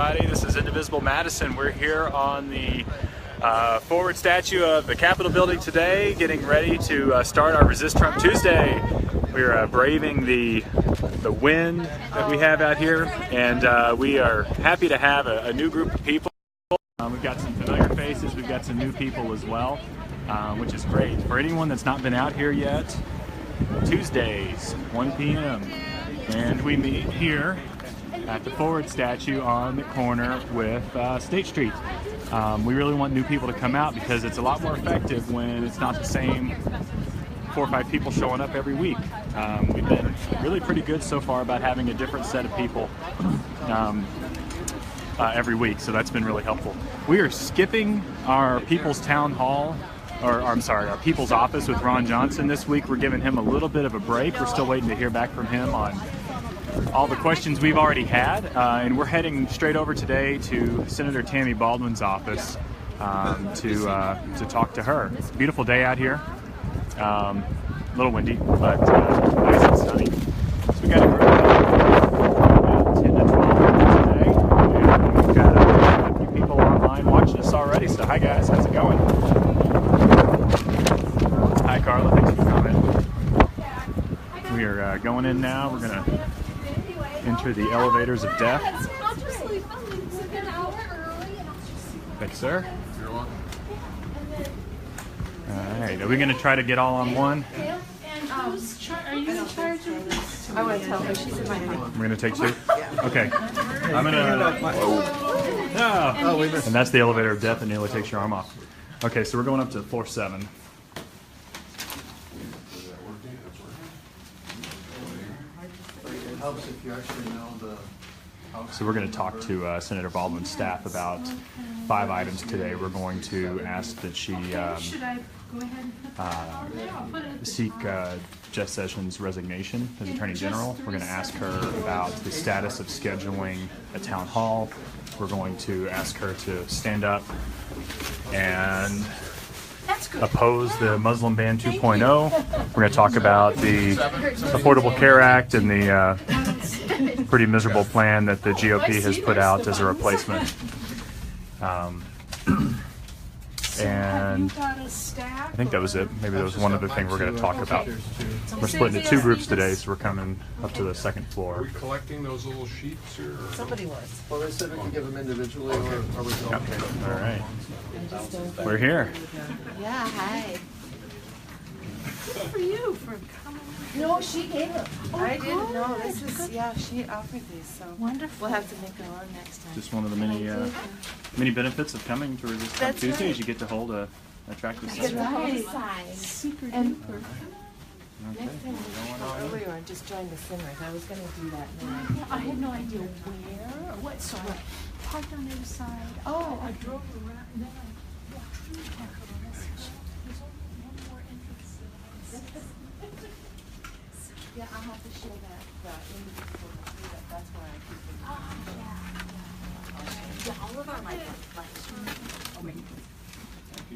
everybody. This is Indivisible Madison. We're here on the forward statue of the Capitol building today, getting ready to start our Resist Trump Tuesday. We're braving the wind that we have out here, and we are happy to have a new group of people. We've got some familiar faces, we've got some new people as well, which is great. For anyone that's not been out here yet, Tuesdays, 1 p.m. and we meet here at the forward statue on the corner with State Street. We really want new people to come out because it's a lot more effective when it's not the same 4 or 5 people showing up every week. We've been really pretty good so far about having a different set of people every week, so that's been really helpful. We are skipping our People's Town Hall, or I'm sorry, our People's Office with Ron Johnson this week. We're giving him a little bit of a break. We're still waiting to hear back from him on all the questions we've already had, and we're heading straight over today to Senator Tammy Baldwin's office to talk to her. It's a beautiful day out here, a little windy, but nice and sunny. So we got a group of 10 to 12 today, and we've got a few people online watching us already. So hi guys, how's it going? Hi Carla, thanks for coming. We are going in now. We're gonna enter the elevators of death. Thanks, sir. You're welcome. All right, are we going to try to get all on one? Are you in charge of this? I want to tell her she's in my house. We're going to take 2? Okay. I'm going to... Oh, we missed. And that's the elevator of death that nearly takes your arm off. Okay, so we're going up to floor 7. It helps if you actually know the... So we're going to talk to Senator Baldwin's staff about 5 items today. We're going to ask that she seek Jeff Sessions' resignation as Attorney General. We're going to ask her about the status of scheduling a town hall. We're going to ask her to stand up and oppose the Muslim ban 2.0. We're going to talk about the Affordable Care Act and the pretty miserable plan that the GOP has put out as a replacement. And I think that was it. Maybe there was one other thing we're going to talk about. We're splitting into 2 groups today, so we're coming up to the 2nd floor. Are we collecting those little sheets here? Or? Somebody was. Well, they said we can give them individually, or are we going? Yep. All right. We're here. Yeah, hi. Good for you for coming. No, she gave them. I didn't know. This is, yeah, she offered these, so Wonderful. we'll have to make our own next time. Just one of the many benefits of coming to Resist Trump That's Tuesday right. is you get to hold a attractive That's subject. right. Secret And- duper. Okay. Next time we go earlier and just join the Simmers. I was going to do that. And I had no idea where or what, so I parked on the other side. Oh, I drove around, and then I walked through the Capitol, and I said, there's only one more entrance. yeah, I'll have to show that individual. That's why I keep it. Yeah, all of our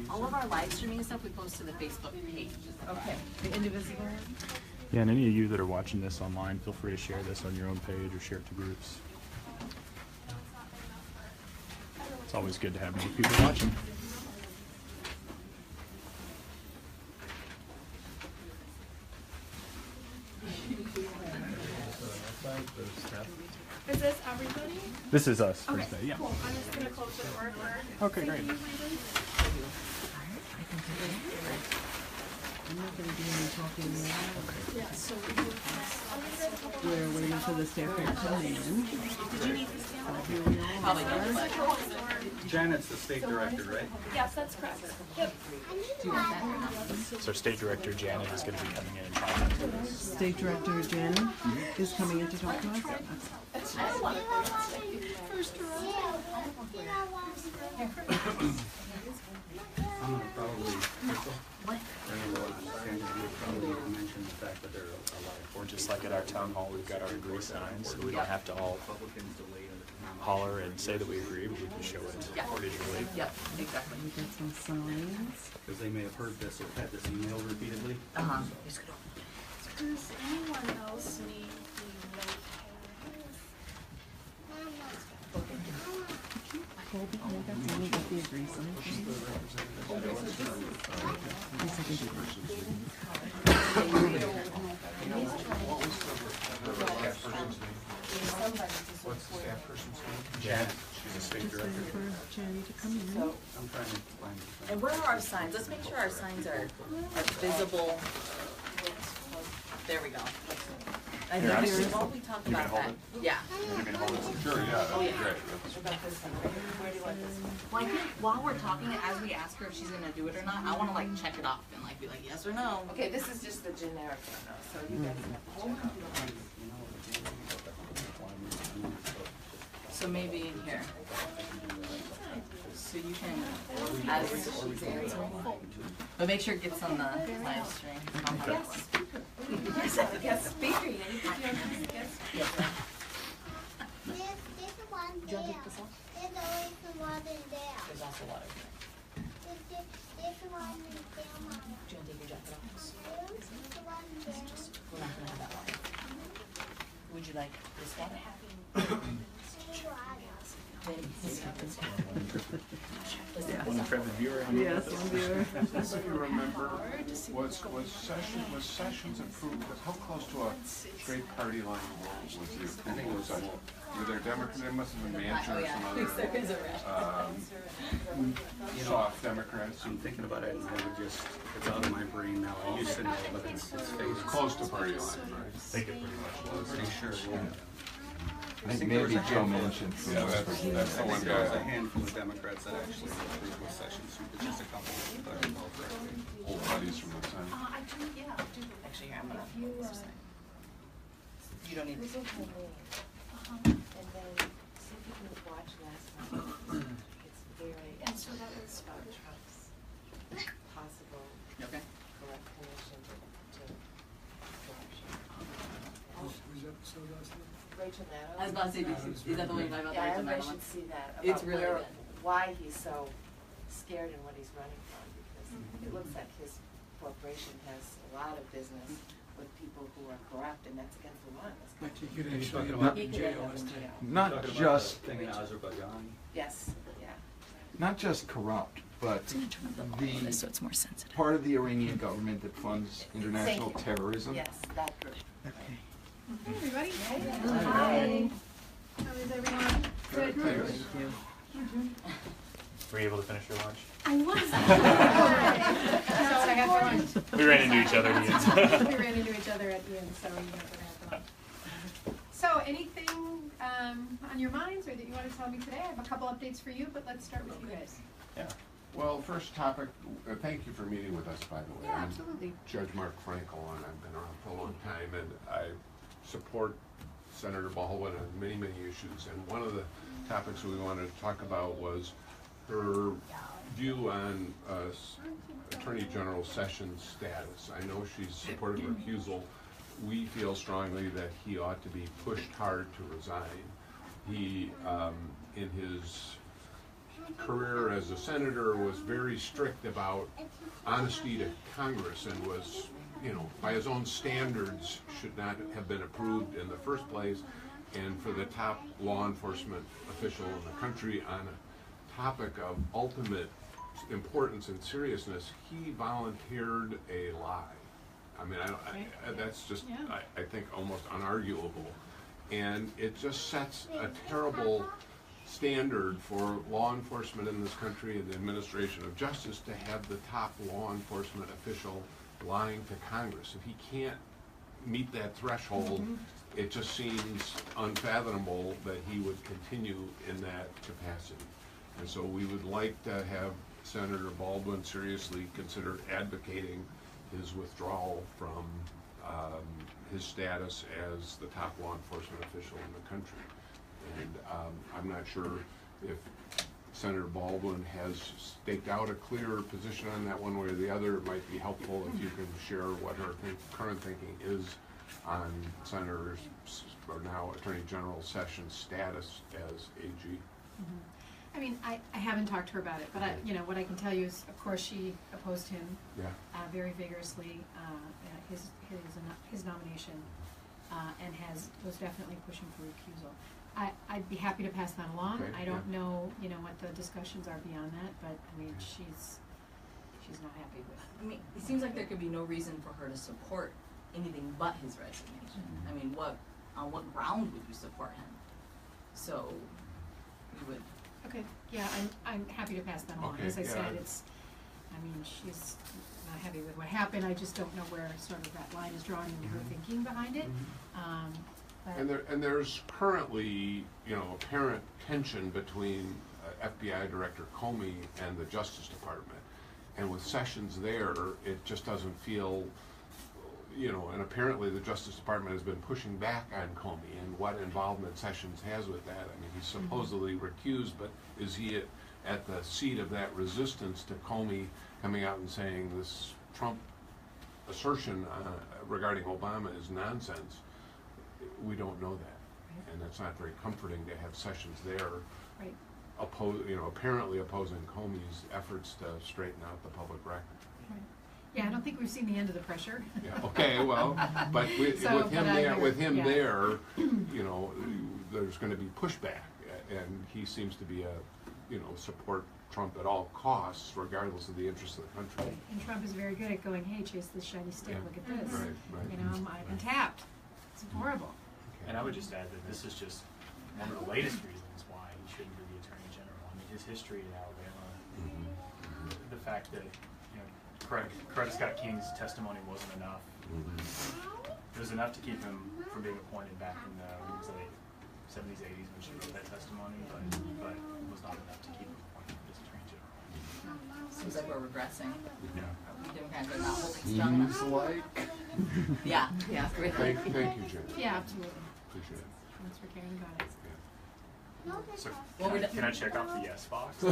all of our live streaming stuff we post to the Facebook page. Okay, the indivisible. Yeah, and any of you that are watching this online, feel free to share this on your own page or share it to groups. It's always good to have more people watching. Is this everybody? This is us for Okay, today, yeah. cool. I'm just gonna close the door for. Okay, great. Yeah, so We're waiting for the staff to come in. Janet's the state director, right? yes, that's correct. Yep. So State Director Janet is going to be coming in and talking to us. State Director Jen is coming in to talk to us. First row. I'm gonna probably, probably mention the fact that there are a lot of Or just like at our town hall, we've got our agree signs, so we don't have to all Republicans delayed on the town. holler and say that we agree, but we can show it digitally. Yep, exactly. We got some signs. Because they may have heard this or had this email repeatedly. Uh-huh. Does anyone else need the notepad? Colby, I think that's only what the agrees on. Yes, I can do that. What's the staff person's name? Jan. She's a state Just director. waiting for Jerry to come in. I'm trying to find it. And where are our signs? Let's make sure our signs are visible. There we go. I Here, think I'm- while we talk You can about hold that, it? yeah. Sure, yeah, that'd be great. Where do you want this? Well, I think while we're talking, as we ask her if she's gonna do it or not, I wanna like check it off and like be like yes or no. Okay, this is just the generic one though, so you guys have to check out. So maybe in here. So you can, as she's answering, but make sure it gets on the live stream. Yes, speaker, you need to be on this, yes. There's one there. There's always one there. There's also water. There's one there, Mama. Do you want to take your jacket off? There's one there. We're not gonna have that one. Would you like this one? One intrepid viewer. Yes, one viewer. If you remember, was Sessions approved, how close to a straight party line was the approval of Sessions? Were there Democrats, there must have been Manchin or some other, soft Democrats. I'm thinking about it and I would just, it's out of my brain now. I used to know, but it's It was faded. close to party line, right? I think it pretty much was. Pretty sure, yeah. I think maybe Joe mentioned. Yeah, that's the I one think there was a guy. handful of Democrats that actually approved with Sessions, it's just a couple, if I recall correctly. Old buddies from the time. Actually, here, I'm gonna. You don't need this. And then see if you can watch last night. It's very. And so that was about Trump's possible Okay. correct connection to corruption. Rachel Maddow. I was about to say, is that the one you're talking about? Yeah, Rachel everybody Maddow? should see that, It's about really where, good. why he's so scared and what he's running from, because it looks like his corporation has a lot of business with people who are corrupt, and that's against the law in this country. You could You're actually talking end about up in He could end jail up in as jail. Not Talking about just, the thing in Azerbaijan. Yes, yeah. not just corrupt, but the So it's more sensitive. part of the Iranian government that funds international Thank you. terrorism. Yes, that group. Okay. Hey, everybody. Hi. How is everyone? Good. Thank you. Were you able to finish your lunch? I was. So I had for lunch. We ran into each other. Ian. We ran into each other at the end, so you know what happened. So anything on your minds or that you want to tell me today? I have a couple updates for you, but let's start with you guys. Yeah. Well, first topic, thank you for meeting with us, by the way. Yeah, I'm absolutely. Judge Mark Frankel, and I've been around for a long time, and I support Senator Baldwin on many, many issues. And one of the topics we wanted to talk about was her view on Attorney General Sessions' status. I know she's supported recusal. We feel strongly that he ought to be pushed hard to resign. He, in his career as a senator, was very strict about honesty to Congress and was, you know, by his own standards, should not have been approved in the first place. And for the top law enforcement official in the country on a topic of ultimate importance and seriousness, he volunteered a lie. I mean, that's just, I think, almost unarguable. And it just sets a terrible standard for law enforcement in this country and the administration of justice to have the top law enforcement official lying to Congress. If he can't meet that threshold, it just seems unfathomable that he would continue in that capacity. And so we would like to have Senator Baldwin seriously consider advocating his withdrawal from his status as the top law enforcement official in the country. And I'm not sure if Senator Baldwin has staked out a clear position on that one way or the other. It might be helpful if you can share what her current thinking is on Senator, or now Attorney General Sessions' status as AG. I mean, I haven't talked to her about it, but you know, what I can tell you is, of course, she opposed him Yeah. very vigorously, his nomination. and was definitely pushing for recusal. I'd be happy to pass that along. Okay, I don't know, what the discussions are beyond that, but I mean, she's not happy with. I mean, it seems like there could be no reason for her to support anything but his resignation. I mean, on what ground would you support him? So, we would. Okay, yeah, I'm happy to pass that along. Okay, As I yeah. said, she's not happy with what happened. I just don't know where sort of that line is drawn in her thinking behind it. But And there's currently, apparent tension between FBI Director Comey and the Justice Department. And with Sessions there, it just doesn't feel, and apparently the Justice Department has been pushing back on Comey and what involvement Sessions has with that. I mean, he's supposedly recused, but is he at the seat of that resistance to Comey coming out and saying this Trump assertion regarding Obama is nonsense? We don't know that, and it's not very comforting to have Sessions there, right. Apparently opposing Comey's efforts to straighten out the public record. Right. Yeah, I don't think we've seen the end of the pressure. Yeah. Okay. Well, but with him there, there's going to be pushback, and he seems to be support Trump at all costs, regardless of the interests of the country. And Trump is very good at going, hey, chase this shiny stick. Yeah. Look at this. Right. I've been tapped. It's horrible. And I would just add that this is just one of the latest reasons why he shouldn't be the Attorney General. I mean, his history in Alabama, the fact that, Coretta Scott King's testimony wasn't enough. It was enough to keep him from being appointed back in the late 70s, 80s when she wrote that testimony, but it was not enough to keep him appointed as Attorney General. Seems like we're regressing. Yeah. Democrats are not holding strong enough. Seems like. Yeah. Thank you, Jen. Yeah, absolutely. Appreciate it. Thanks for caring about it. So Well, can I check off the yes box?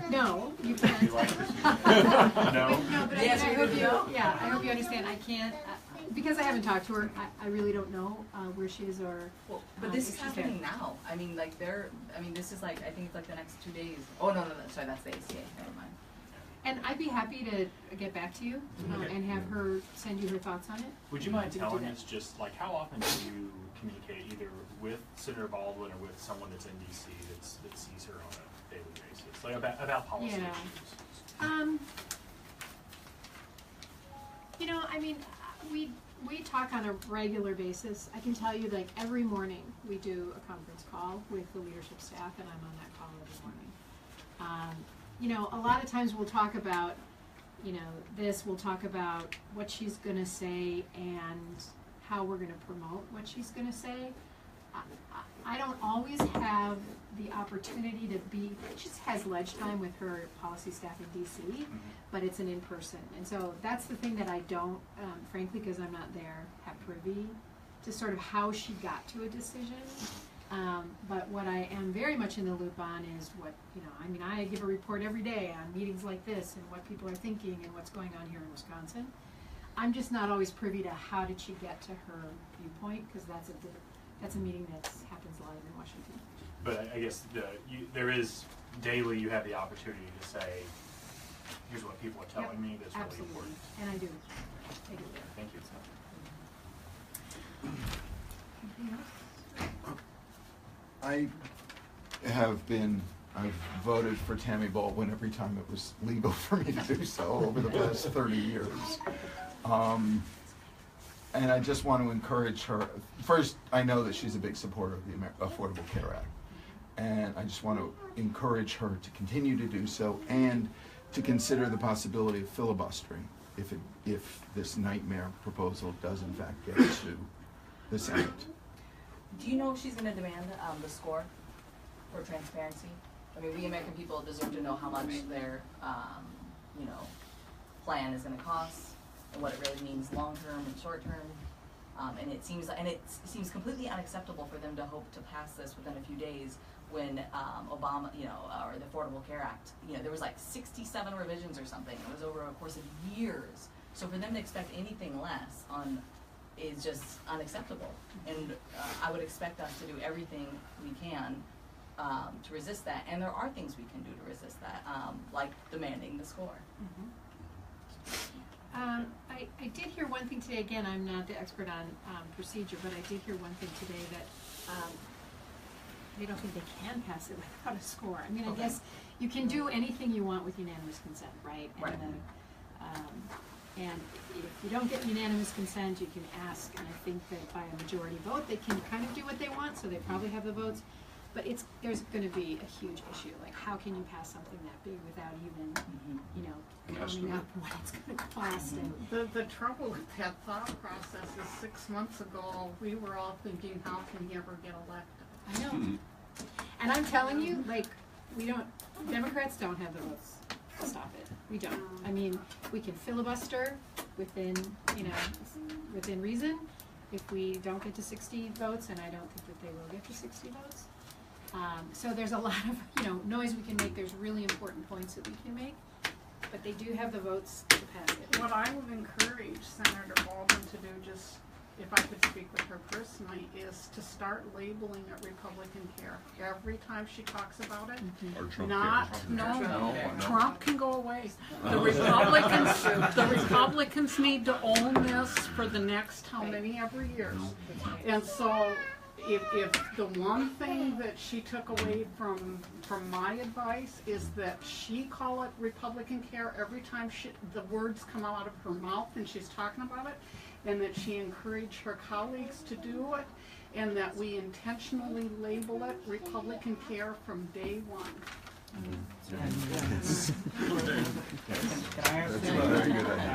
No, you can't. You like this? No? No, but Yes, I we hope would you, know. yeah, I hope you understand, I can't, because I haven't talked to her, I really don't know, where she is or. Well, but this if is she's there. happening now. I mean, this is I think it's like the next 2 days. Oh, no, sorry, that's the ACA, never mind. And I'd be happy to get back to you, Okay. and have her send you her thoughts on it. Would you mind We can do telling that. us just like how often do you communicate either with Senator Baldwin or with someone that's in DC that sees her on a daily basis, like about policy Yeah. issues? I mean, we talk on a regular basis. I can tell you, like, every morning we do a conference call with the leadership staff, and I'm on that call every morning. A lot of times we'll talk about, we'll talk about what she's gonna say and how we're gonna promote what she's gonna say. I don't always have the opportunity to be, she just has ledge time with her policy staff in DC, but it's an in-person. And so that's the thing that I don't, frankly, because I'm not there, have privy to sort of how she got to a decision. But what I am very much in the loop on is what, I give a report every day on meetings like this and what people are thinking and what's going on here in Wisconsin. I'm just not always privy to how did she get to her viewpoint, because that's a meeting that happens live in Washington. But I guess there is daily you have the opportunity to say, here's what people are telling me that's Absolutely. really important. And I do. Thank you. Anything else? I've voted for Tammy Baldwin every time it was legal for me to do so over the past 30 years. And I just want to encourage her. First, I know that she's a big supporter of the Affordable Care Act. And I just want to encourage her to continue to do so and to consider the possibility of filibustering if this nightmare proposal does in fact get to the Senate. Do you know if she's going to demand the score for transparency? I mean, we American people deserve to know how much their, plan is going to cost and what it really means long term and short term. And it seems completely unacceptable for them to hope to pass this within a few days when Obama, or the Affordable Care Act, there was like 67 revisions or something. It was over a course of years. So for them to expect anything less is just unacceptable. And I would expect us to do everything we can to resist that. And there are things we can do to resist that, like demanding the score. I did hear one thing today, again, I'm not the expert on procedure, but I did hear one thing today that they don't think they can pass it without a score. I mean, I guess you can do anything you want with unanimous consent, right? Right. And if you don't get unanimous consent, you can ask, and I think that by a majority vote, they can kind of do what they want, so they probably have the votes. But there's gonna be a huge issue, like how can you pass something that big without even, you know, counting up what it's gonna cost and. The trouble with that thought process is 6 months ago, we were all thinking, how can he ever get elected? I know. And I'm telling you, like, Democrats don't have the votes to stop it. We don't. I mean, we can filibuster within reason. If we don't get to 60 votes, and I don't think that they will get to 60 votes. So there's a lot of, noise we can make. There's really important points that we can make. But they do have the votes to pass it. What I would encourage Senator Baldwin to do, just if I could speak with her personally, is to start labeling it Republican care every time she talks about it. Or Trump Trump can go away. The Republicans need to own this for the next how many ever years. And so if the one thing that she took away from my advice is that she call it Republican care every time the words come out of her mouth and she's talking about it, and that she encouraged her colleagues to do it, and that we intentionally label it Republican care from day one. Can I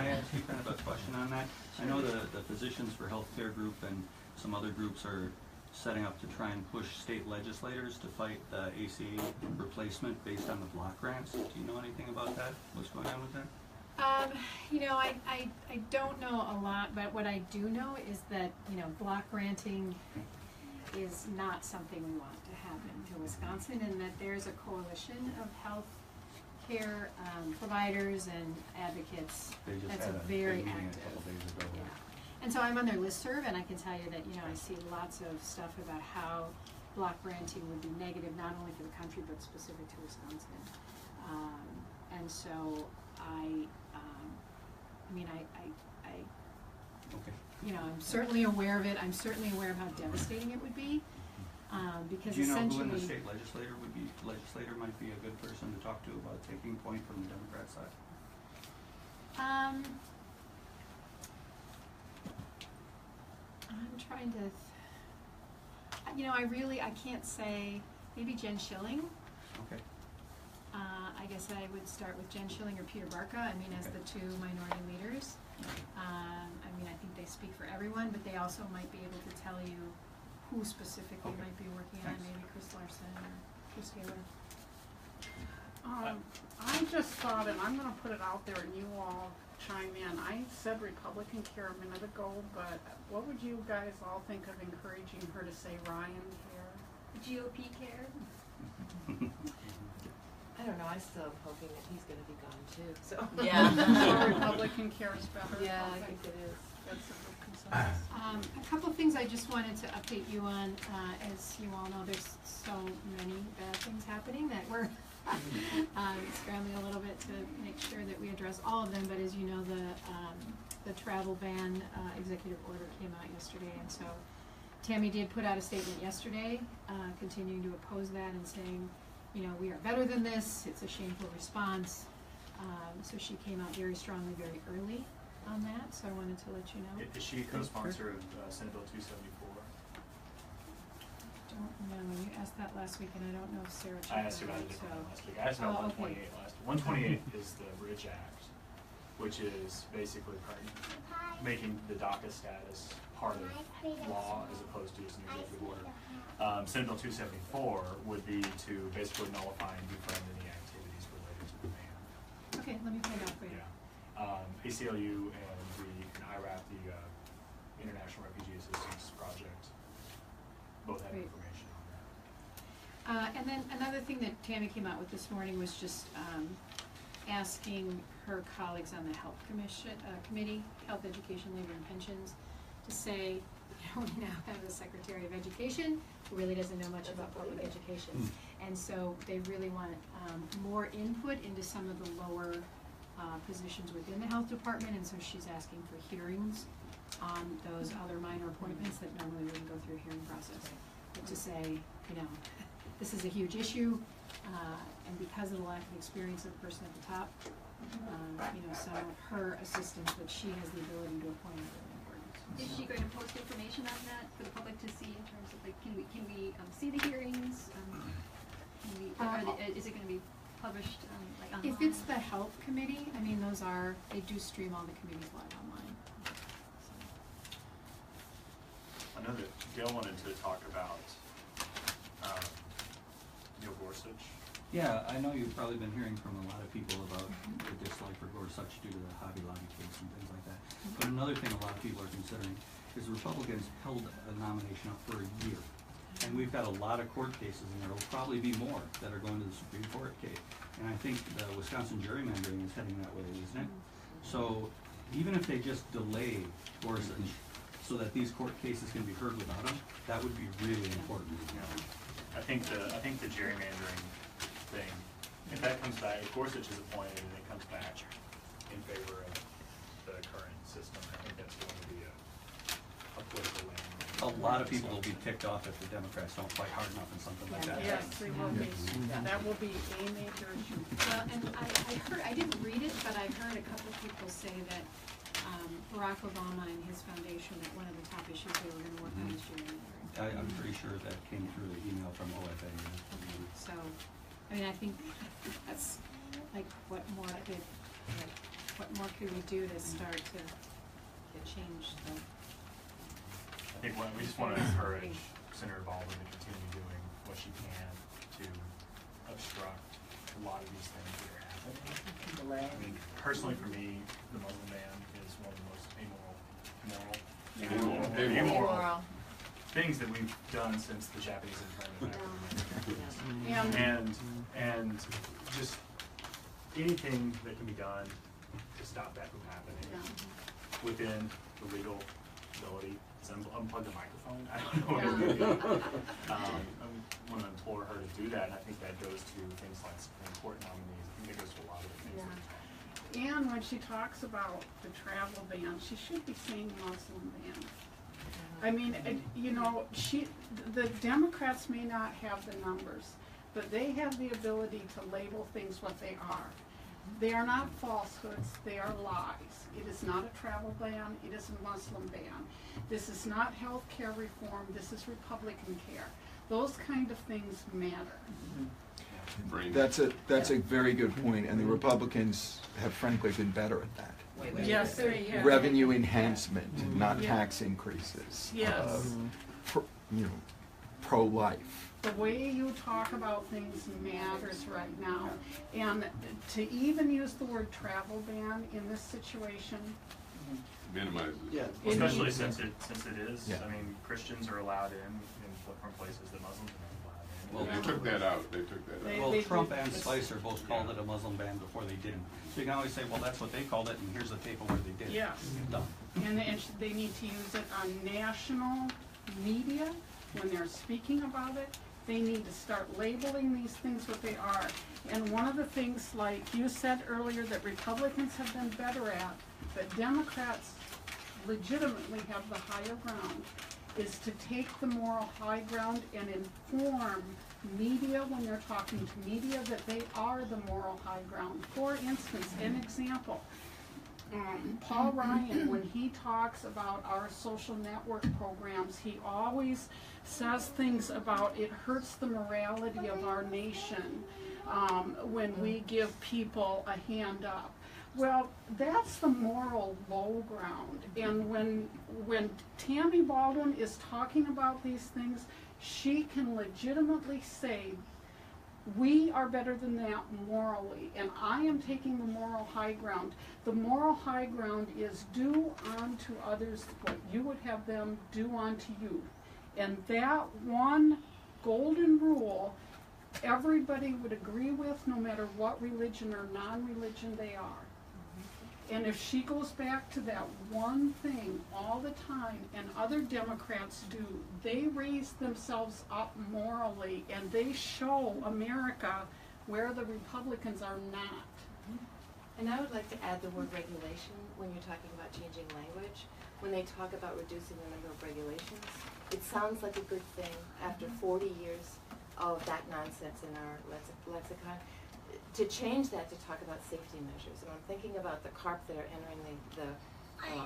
ask you kind of a question on that? I know the Physicians for Healthcare group and some other groups are setting up to try and push state legislators to fight the ACA replacement based on the block grants. Do you know anything about that? What's going on with that? I don't know a lot, but what I do know is that, block granting is not something we want to happen to Wisconsin, and that there's a coalition of health care providers and advocates that's very active. Yeah. And so I'm on their listserv, and I can tell you that, I see lots of stuff about how block granting would be negative, not only for the country, but specific to Wisconsin. And so I'm certainly aware of it. I'm certainly aware of how devastating it would be, because do you know essentially. who in the state legislator might be a good person to talk to about taking point from the Democrat side? I'm trying to. I can't say. Maybe Jen Schilling. Okay. I guess I would start with Jen Schilling or Peter Barca, as the two minority leaders. I think they speak for everyone, but they also might be able to tell you who specifically might be working on it, maybe Chris Larson or Chris Taylor. I just thought, and I'm going to put it out there and you all chime in. I said Republican care a minute ago, but what would you guys all think of encouraging her to say Ryan care? GOP care? I don't know, I'm still hoping that he's gonna be gone too, so. Yeah. So Republican care is better? Yeah, I think it is. That's a good consensus. A couple of things I just wanted to update you on. As you all know, there's so many bad things happening that we're scrambling a little bit to make sure that we address all of them. But as you know, the travel ban executive order came out yesterday, and so Tammy did put out a statement yesterday, continuing to oppose that and saying, we are better than this. It's a shameful response. So she came out very strongly, very early on that. So I wanted to let you know. Is she a co-sponsor of Senate Bill 274? Don't know. You asked that last week, and I don't know if Sarah. I asked you about a different one last week. I asked about 128 last week. 128 is the Bridge Act, which is basically making the DACA status part of law as opposed to just an executive order. Senate Bill 274 would be to basically nullify and defund any activities related to the ban. Okay, let me find out for you. Yeah. ACLU and IRAP, the International Refugee Assistance Project, both have Great. information on that. And then another thing that Tammy came out with this morning was just asking her colleagues on the Health Committee, Health, Education, Labor, and Pensions, to say, we now have a Secretary of Education who really doesn't know much about public education. And so they really want more input into some of the lower positions within the health department, and so she's asking for hearings on those other minor appointments that normally wouldn't go through a hearing process. But to say, you know, this is a huge issue, and because of the lack of experience of the person at the top, you know, some of her assistants that she has the ability to appoint are really important. Is she going to post information on that for the public to see in terms of like, can we see the hearings? Is it going to be published like online? If it's the health committee, I mean, they do stream all the committees live online. I know that Gail wanted to talk about Neil Gorsuch. Yeah, I know you've probably been hearing from a lot of people about the dislike for Gorsuch due to the Hobby Lobby case and things like that. But another thing a lot of people are considering is Republicans held a nomination up for a year. And we've got a lot of court cases, and there will probably be more that are going to the Supreme Court case. And I think the Wisconsin gerrymandering is heading that way, isn't it? So even if they just delay Gorsuch so that these court cases can be heard without him, that would be really important. I think the gerrymandering thing, if that comes back, if Gorsuch is appointed and it comes back in favor of the current system, I think that's going to be a political win. A lot of people will be ticked off if the Democrats don't fight hard enough in something like that. Yes, they will be. That will be a major issue. Well, and I didn't read it, but I heard a couple of people say that Barack Obama and his foundation, that one of the top issues they were going to work on is gerrymandering. I'm pretty sure that came through the email from OFA. So, I mean, I think that's like, what more could we do to start to change the? I think we just want to encourage Senator Baldwin to continue doing what she can to obstruct a lot of these things that are happening. I mean, personally for me, the Muslim ban is one of the most immoral things that we've done since the Japanese internment. And just anything that can be done to stop that from happening within the legal ability. Unplug the microphone. I don't know what to do. I want to implore her to do that, and I think that goes to things like Supreme Court nominees. I think it goes to a lot of the things. And when she talks about the travel ban, she should be saying Muslim ban. I mean, you know, the Democrats may not have the numbers, but they have the ability to label things what they are. They are not falsehoods, they are lies. It is not a travel ban, it is a Muslim ban. This is not health care reform, this is Republican care. Those kind of things matter. That's a very good point, and the Republicans have frankly been better at that. Yes, they have. Revenue enhancement, not tax increases. Yes. Pro-life. The way you talk about things matters right now. And to even use the word travel ban in this situation. Minimizes. Yeah. Especially since it is. Yeah. I mean, Christians are allowed in from places that Muslims are not allowed in. Well, they took that out. Well, Trump and Spicer both called it a Muslim ban before they didn't. So you can always say, well, that's what they called it, and here's the paper where they did it. Yes. Done. And they need to use it on national media when they're speaking about it. They need to start labeling these things what they are. And one of the things, like you said earlier, that Republicans have been better at, but Democrats legitimately have the higher ground, is to take the moral high ground and inform media when they're talking to media that they are the moral high ground. For instance, an example, Paul Ryan, when he talks about our social network programs, he always says things about it hurts the morality of our nation when we give people a hand up. Well, that's the moral low ground. And when Tammy Baldwin is talking about these things, she can legitimately say, we are better than that morally, and I am taking the moral high ground. The moral high ground is do unto others what you would have them do unto you. And that one golden rule, everybody would agree with, no matter what religion or non-religion they are. And if she goes back to that one thing all the time, and other Democrats do, they raise themselves up morally, and they show America where the Republicans are not. And I would like to add the word regulation when you're talking about changing language. When they talk about reducing the number of regulations, it sounds like a good thing after 40 years of that nonsense in our lexicon. To change that to talk about safety measures, and I'm thinking about the carp that are entering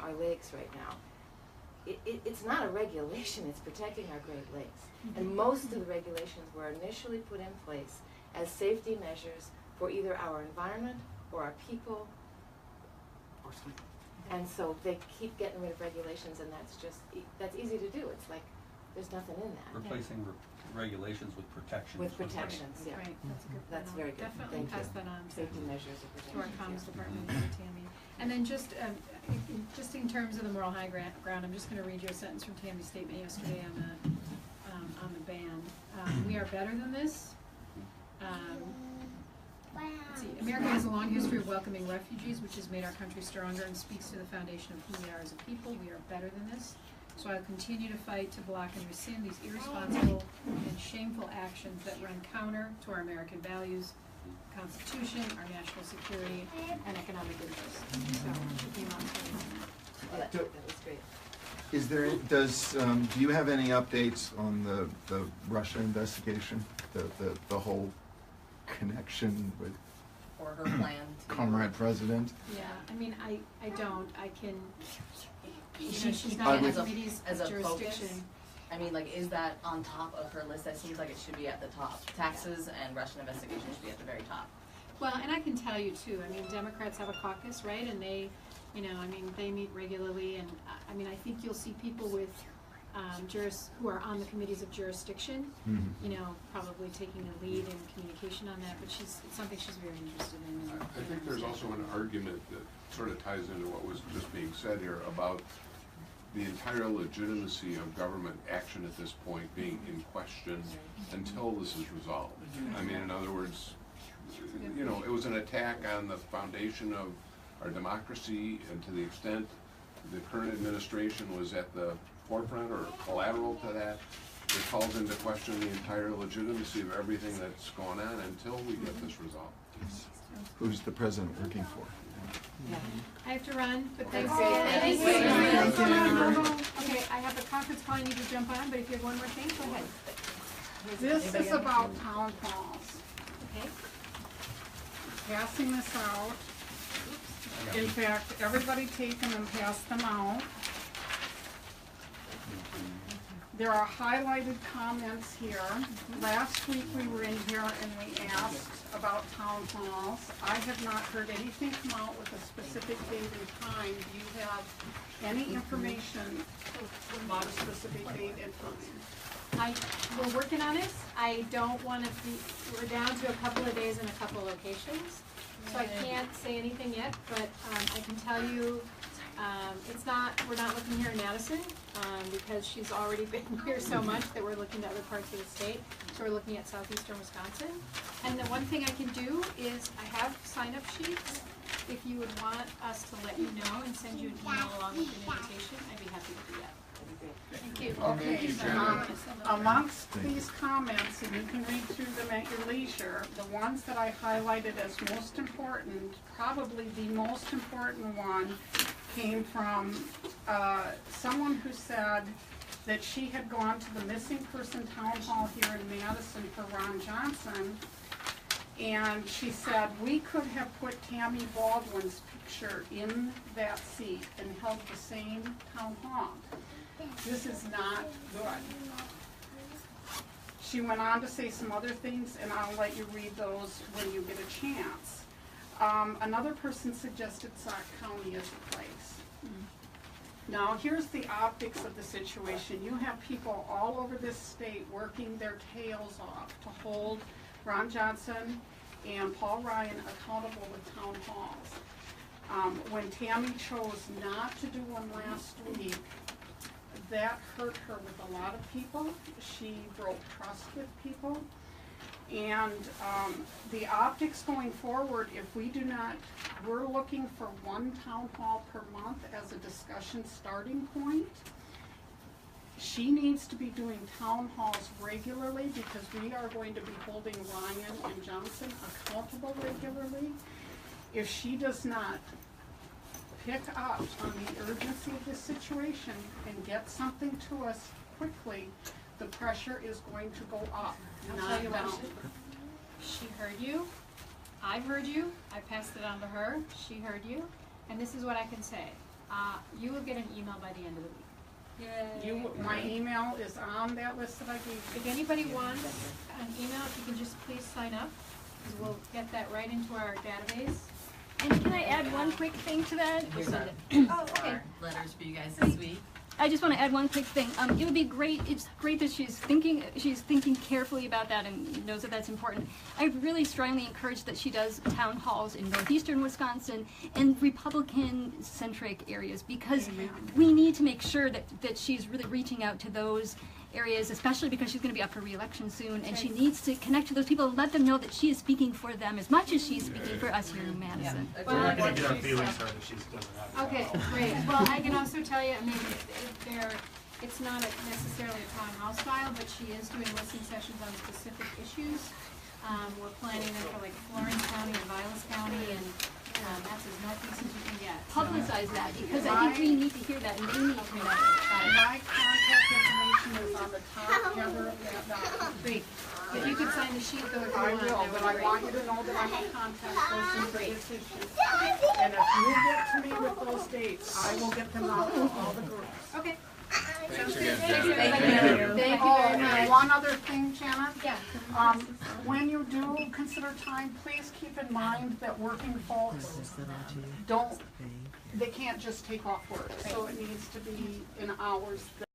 our lakes right now. It's not a regulation, it's protecting our Great Lakes. And most of the regulations were initially put in place as safety measures for either our environment or our people. And so they keep getting rid of regulations, and that's easy to do. It's like, there's nothing in that. Replacing regulations with protections. With protections, yeah. Right, that's a good point. That's very good. Definitely Thank pass you. that on Safety measures of to our protection. comms department and Tammy. And then just in terms of the moral high ground, I'm just gonna read you a sentence from Tammy's statement yesterday on the ban. We are better than this. Let's see. America has a long history of welcoming refugees, which has made our country stronger and speaks to the foundation of who we are as a people. We are better than this. So I'll continue to fight to block and rescind these irresponsible and shameful actions that run counter to our American values, Constitution, our national security, and economic interests. So, That was great. Is there, do you have any updates on the Russia investigation? The whole connection with Or her plan to. Comrade President? yeah, I mean, I don't, I can, she's I not in would- the committee's as a jurisdiction. focus? I mean, like, is that on top of her list? That seems like it should be at the top. Taxes and Russian investigation should be at the very top. Well, and I can tell you too, I mean, Democrats have a caucus, right, and they, they meet regularly, and I mean, I think you'll see people with, who are on the committees of jurisdiction, probably taking a lead in communication on that, but it's something she's very interested in. I think there's also an argument that sort of ties into what was just being said here about the entire legitimacy of government action at this point being in question until this is resolved. I mean, in other words, it was an attack on the foundation of our democracy, and to the extent the current administration was at the forefront or collateral to that, it calls into question the entire legitimacy of everything that's going on until we get this resolved. Who's the president working for? I have to run, but thanks. Thank you. Okay, I have a conference call I need to jump on, but if you have one more thing, go ahead. This is about town halls. Okay. Passing this out. In fact, everybody take them and pass them out. There are highlighted comments here. Last week we were in here and we asked about town halls. I have not heard anything come out with a specific date and time. Do you have any information about a specific date and time? We're working on it. I don't want to we're down to a couple of days in a couple locations. So I can't say anything yet, but I can tell you, we're not looking here in Madison, because she's already been here so much that we're looking to other parts of the state. So we're looking at southeastern Wisconsin. And the one thing I can do is I have sign-up sheets. If you would want us to let you know and send you an email along with an invitation, I'd be happy to do that. Thank you. Okay, amongst these comments, and you can read through them at your leisure, the ones that I highlighted as most important, probably the most important one, came from someone who said that she had gone to the missing person town hall here in Madison for Ron Johnson, and she said we could have put Tammy Baldwin's picture in that seat and held the same town hall. This is not good. She went on to say some other things, and I'll let you read those when you get a chance. Another person suggested Sauk County as a place. Now, here's the optics of the situation. You have people all over this state working their tails off to hold Ron Johnson and Paul Ryan accountable with town halls. When Tammy chose not to do one last week, that hurt her with a lot of people. She broke trust with people. And the optics going forward, if we do not, we're looking for one town hall per month as a discussion starting point. She needs to be doing town halls regularly because we are going to be holding Ryan and Johnson accountable regularly. if she does not pick up on the urgency of this situation and get something to us quickly, the pressure is going to go up, I'll tell not you down. what, she heard you, I heard you, I passed it on to her, she heard you, and this is what I can say. You will get an email by the end of the week. My email is on that list that I gave you. If anybody wants an email, if you can just please sign up, because we'll get that right into our database. And can I add one quick thing to that? Here's our, Oh, okay. our letters for you guys this week. I just want to add one quick thing. It would be great. It's great that she's thinking carefully about that and knows that that's important. I really strongly encourage that she does town halls in northeastern Wisconsin and Republican-centric areas, because we need to make sure that she's really reaching out to those areas, especially because she's going to be up for re-election soon, and she needs to connect to those people and let them know that she is speaking for them as much as she's speaking for us here in Madison. We're not going to get our feelings hurt if she doesn't have Okay, great. Well, I can also tell you, I mean, it's not necessarily a town hall style, but she is doing listening sessions on specific issues. We're planning them for like Florence County and Vilas County, and that's as northeast as you can get. Publicize that, because I think we need to hear that, and they need to hear that. My contact information is on the top cover of that document. Great. If you could sign the sheet though, if you I want, will, that but would I be want great. you to know that I'm a contact person for this issue. And if you get to me with those dates, I will get them out to all the groups. Okay. Thanks again, Thank you. Janet. Thank you very much. One other thing, Janet. Yeah. When you do consider time, please keep in mind that working folks they can't just take off work. So it needs to be in hours